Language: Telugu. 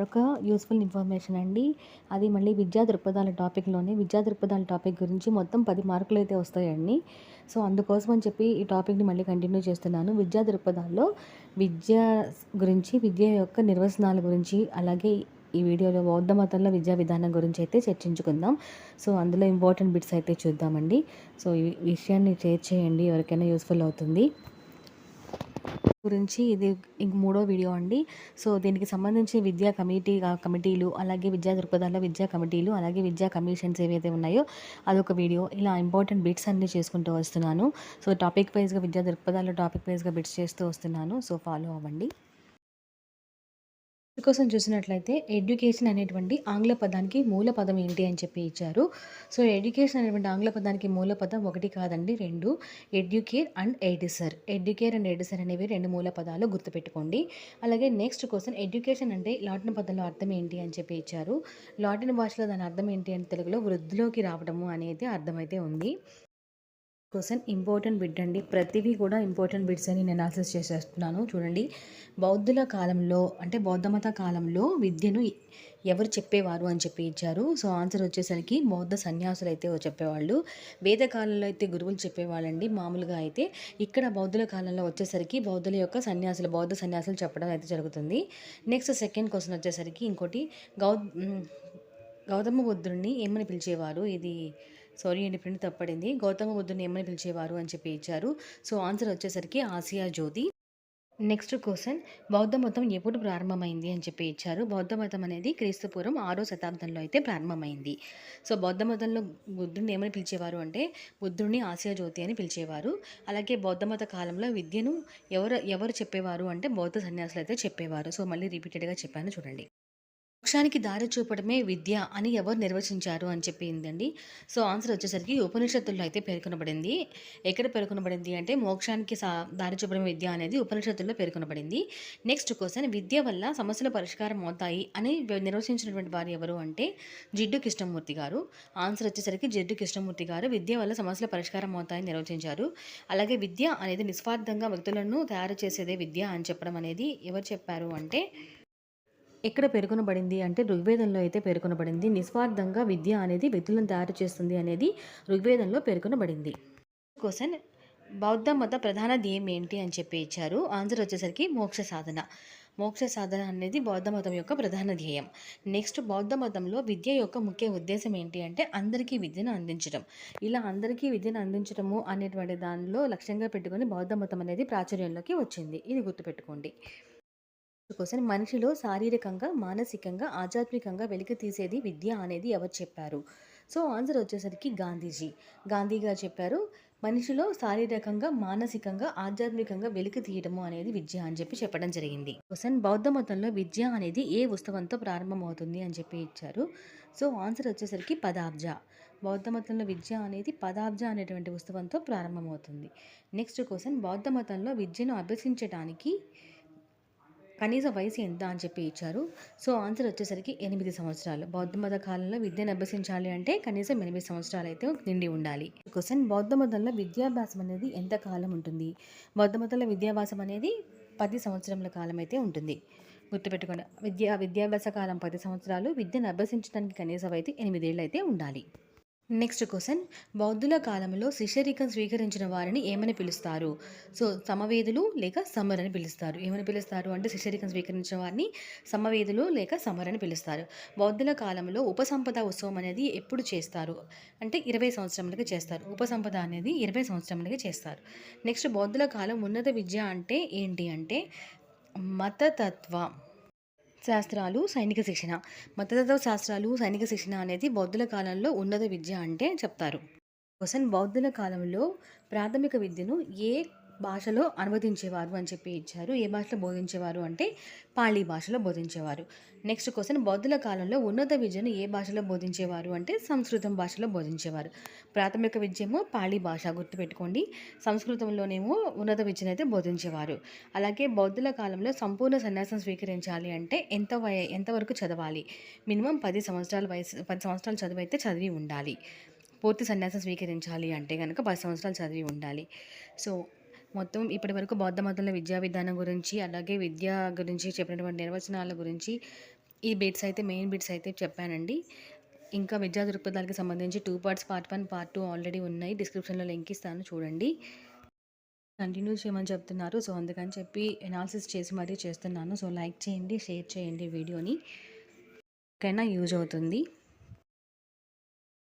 మరొక యూస్ఫుల్ ఇన్ఫర్మేషన్ అండి. అది మళ్ళీ విద్యా దృక్పథాల టాపిక్‌లోనే విద్యా దృక్పథాల టాపిక్ గురించి మొత్తం 10 మార్కులైతే వస్తాయండి. సో, అందుకోసం అని చెప్పి ఈ టాపిక్‌ని మళ్ళీ కంటిన్యూ చేస్తున్నాను. విద్యా దృక్పథాల్లో విద్య గురించి, విద్య యొక్క నిర్వచనాల గురించి, అలాగే ఈ వీడియోలో బౌద్ధ మతంలో విద్యా విధానం గురించి అయితే చర్చించుకుందాం. సో, అందులో ఇంపార్టెంట్ బిట్స్ అయితే చూద్దామండి. సో, ఈ విషయాన్ని షేర్ చేయండి, ఎవరికైనా యూస్ఫుల్ అవుతుంది. గురించి ఇది ఇంక మూడో వీడియో అండి. సో, దీనికి సంబంధించి విద్యా కమిటీలు, అలాగే విద్యా దృక్పథాల్లో విద్యా కమిటీలు, అలాగే విద్యా కమిషన్స్ ఏవైతే ఉన్నాయో అదొక వీడియో. ఇలా ఇంపార్టెంట్ బిట్స్ అన్నీ చేసుకుంటూ వస్తున్నాను. సో, టాపిక్ వైస్‌గా విద్యా దృక్పథాల్లో టాపిక్ వైస్‌గా బిట్స్ చేస్తూ వస్తున్నాను. సో, ఫాలో అవ్వండి. కోసం చూసినట్లయితే ఎడ్యుకేషన్ అనేటువంటి ఆంగ్ల పదానికి మూల పదం ఏంటి అని చెప్పి ఇచ్చారు. సో, ఎడ్యుకేషన్ అనేటువంటి ఆంగ్ల పదానికి మూల పదం ఒకటి కాదండి, 2. ఎడ్యుకేర్ అండ్ ఎడిసర్. ఎడ్యుకేర్ అండ్ ఎడిసర్ అనేవి 2 మూల పదాలు గుర్తుపెట్టుకోండి. అలాగే నెక్స్ట్ క్వెషన్, ఎడ్యుకేషన్ అంటే లాటిన్ పదంలో అర్థం ఏంటి అని చెప్పి ఇచ్చారు. లాటిన్ భాషలో దాని అర్థం ఏంటి అంటే తెలుగులో వృద్ధిలోకి రావడము అనేది అర్థమైతే ఉంది. క్వెషన్ ఇంపార్టెంట్ బిట్ అండి. ప్రతిదీ కూడా ఇంపార్టెంట్ బిట్స్ అని నేను అనాలిసిస్ చేసేస్తున్నాను. చూడండి, బౌద్ధుల కాలంలో అంటే బౌద్ధ మత కాలంలో విద్యను ఎవరు చెప్పేవారు అని చెప్పి ఇచ్చారు. సో, ఆన్సర్ వచ్చేసరికి బౌద్ధ సన్యాసులు అయితే చెప్పేవాళ్ళు. వేద కాలంలో అయితే గురువులు చెప్పేవాళ్ళండి మామూలుగా అయితే. ఇక్కడ బౌద్ధుల కాలంలో వచ్చేసరికి బౌద్ధుల యొక్క బౌద్ధ సన్యాసులు చెప్పడం అయితే జరుగుతుంది. నెక్స్ట్ సెకండ్ క్వెషన్ వచ్చేసరికి ఇంకోటి గౌతమ బుద్ధుడిని ఏమని పిలిచేవారు? ఇది సారీ అండి, ప్రింట్ తప్పడింది. గౌతమ బుద్ధుని ఏమని పిలిచేవారు అని చెప్పి ఇచ్చారు. సో, ఆన్సర్ వచ్చేసరికి ఆసియా జ్యోతి. నెక్స్ట్ క్వెషన్, బౌద్ధ మతం ఎప్పుడు ప్రారంభమైంది అని చెప్పి ఇచ్చారు. బౌద్ధ మతం అనేది క్రీస్తుపూర్వం 6వ శతాబ్దంలో అయితే ప్రారంభమైంది. సో, బౌద్ధ మతంలో బుద్ధుడిని ఏమని పిలిచేవారు అంటే బుద్ధుడిని ఆసియా జ్యోతి అని పిలిచేవారు. అలాగే బౌద్ధ మత కాలంలో విద్యను ఎవరు చెప్పేవారు అంటే బౌద్ధ సన్యాసులు అయితే చెప్పేవారు. సో, మళ్ళీ రిపీటెడ్గా చెప్పాను చూడండి. మోక్షానికి దారి చూపడమే విద్య అని ఎవరు నిర్వచించారు అని చెప్పిందండి. సో, ఆన్సర్ వచ్చేసరికి ఉపనిషత్తుల్లో అయితే పేర్కొనబడింది. ఎక్కడ పేర్కొనబడింది అంటే మోక్షానికి దారి చూపడమే విద్య అనేది ఉపనిషత్తుల్లో పేర్కొనబడింది. నెక్స్ట్ క్వెషన్, విద్య వల్ల సమస్యల పరిష్కారం అవుతాయి అని నిర్వచించినటువంటి వారు ఎవరు అంటే జిడ్డు కృష్ణమూర్తి గారు. ఆన్సర్ వచ్చేసరికి జిడ్డు కృష్ణమూర్తి గారు విద్య వల్ల సమస్యల పరిష్కారం అవుతాయని నిర్వచించారు. అలాగే విద్య అనేది నిస్వార్థంగా వ్యక్తులను తయారు చేసేదే విద్య అని చెప్పడం అనేది ఎవరు చెప్పారు అంటే ఎక్కడ పేర్కొనబడింది అంటే ఋగ్వేదంలో అయితే పేర్కొనబడింది. నిస్వార్థంగా విద్య అనేది వ్యక్తులను తయారు చేస్తుంది అనేది ఋగ్వేదంలో పేర్కొనబడింది. క్వెషన్, బౌద్ధ మత ప్రధాన ధ్యేయం ఏంటి అని చెప్పి ఇచ్చారు. ఆన్సర్ వచ్చేసరికి మోక్ష సాధన. మోక్ష సాధన అనేది బౌద్ధ మతం యొక్క ప్రధాన ధ్యేయం. నెక్స్ట్, బౌద్ధ మతంలో విద్య యొక్క ముఖ్య ఉద్దేశం ఏంటి అంటే అందరికీ విద్యను అందించడం. ఇలా అందరికీ విద్యను అందించడము అనేటువంటి దానిలో లక్ష్యంగా పెట్టుకొని బౌద్ధ మతం అనేది ప్రాచుర్యంలోకి వచ్చింది. ఇది గుర్తుపెట్టుకోండి. క్వెషన్, మనిషిలో శారీరకంగా, మానసికంగా, ఆధ్యాత్మికంగా వెలికి తీసేది విద్య అనేది ఎవరు చెప్పారు? సో, ఆన్సర్ వచ్చేసరికి గాంధీజీ. గాంధీ గారు చెప్పారు, మనిషిలో శారీరకంగా, మానసికంగా, ఆధ్యాత్మికంగా వెలికి తీయడము అనేది విద్య అని చెప్పి చెప్పడం జరిగింది. క్వెషన్, బౌద్ధ మతంలో విద్య అనేది ఏ ఉత్సవంతో ప్రారంభమవుతుంది అని చెప్పి ఇచ్చారు. సో, ఆన్సర్ వచ్చేసరికి పదాబ్జ. బౌద్ధ మతంలో విద్య అనేది పదాబ్జ అనేటువంటి ఉత్సవంతో ప్రారంభమవుతుంది. నెక్స్ట్ క్వెషన్, బౌద్ధ మతంలో విద్యను అభ్యసించడానికి కనీస వయసు ఎంత అని చెప్పి ఇచ్చారు. సో, ఆన్సర్ వచ్చేసరికి 8 సంవత్సరాలు. బౌద్ధ మత కాలంలో విద్యను అభ్యసించాలి అంటే కనీసం 8 సంవత్సరాలు అయితే నిండి ఉండాలి. క్వెషన్, బౌద్ధ మతంలో విద్యాభ్యాసం అనేది ఎంత కాలం ఉంటుంది? బౌద్ధ మతంలో విద్యాభ్యాసం అనేది 10 సంవత్సరముల కాలం అయితే ఉంటుంది. గుర్తుపెట్టుకోండి, విద్యాభ్యాస కాలం 10 సంవత్సరాలు, విద్యను అభ్యసించడానికి కనీస వయసు 8 ఏళ్ళు అయితే ఉండాలి. నెక్స్ట్ క్వెషన్, బౌద్ధుల కాలంలో శిష్యరికం స్వీకరించిన వారిని ఏమని పిలుస్తారు? సో, సమవేదులు లేక సమర్ అని పిలుస్తారు. ఏమని పిలుస్తారు అంటే శిష్యరికం స్వీకరించిన వారిని సమవేదులు లేక సమర్ అని పిలుస్తారు. బౌద్ధుల కాలంలో ఉపసంపద ఉత్సవం అనేది ఎప్పుడు చేస్తారు అంటే 20 సంవత్సరములకి చేస్తారు. ఉపసంపద అనేది 20 సంవత్సరములకి చేస్తారు. నెక్స్ట్, బౌద్ధుల కాలం ఉన్నత విద్య అంటే ఏంటి అంటే మతతత్వ శాస్త్రాలు, సైనిక శిక్షణ. మతతత్వ శాస్త్రాలు, సైనిక శిక్షణ అనేది బౌద్ధుల కాలంలో ఉన్నత విద్య అంటే చెప్తారు. క్వెషన్, బౌద్ధుల కాలంలో ప్రాథమిక విద్యను ఏ భాషలో అనువదించేవారు అని చెప్పి ఇచ్చారు. ఏ భాషలో బోధించేవారు అంటే పాళీ భాషలో బోధించేవారు. నెక్స్ట్ క్వెషన్, బౌద్ధుల కాలంలో ఉన్నత విద్యను ఏ భాషలో బోధించేవారు అంటే సంస్కృతం భాషలో బోధించేవారు. ప్రాథమిక విద్యేమో పాళీ భాష గుర్తుపెట్టుకోండి. సంస్కృతంలోనేమో ఉన్నత విద్యను అయితే బోధించేవారు. అలాగే బౌద్ధుల కాలంలో సంపూర్ణ సన్యాసం స్వీకరించాలి అంటే ఎంతవరకు చదవాలి? మినిమం 10 సంవత్సరాలు చదువు అయితే చదివి ఉండాలి. పూర్తి సన్యాసం స్వీకరించాలి అంటే కనుక 10 సంవత్సరాలు చదివి ఉండాలి. సో, మొత్తం ఇప్పటి వరకు బౌద్ధ మతంలో విద్యా విధానం గురించి, అలాగే విద్య గురించి చెప్పినటువంటి నిర్వచనాల గురించి ఈ బిట్స్ అయితే మెయిన్ బిట్స్ అయితే చెప్పానండి. ఇంకా విద్యా దృక్పథాలకు సంబంధించి 2 పార్ట్స్ పార్ట్ 1, పార్ట్ 2 ఆల్రెడీ ఉన్నాయి. డిస్క్రిప్షన్‌లో లింక్ ఇస్తాను చూడండి. కంటిన్యూ చేయమని చెప్తున్నారు. సో, అందుకని చెప్పి ఎనాలిసిస్ చేసి మరీ చేస్తున్నాను. సో, లైక్ చేయండి, షేర్ చేయండి వీడియోని. ఎవరికైనా యూజ్ అవుతుంది.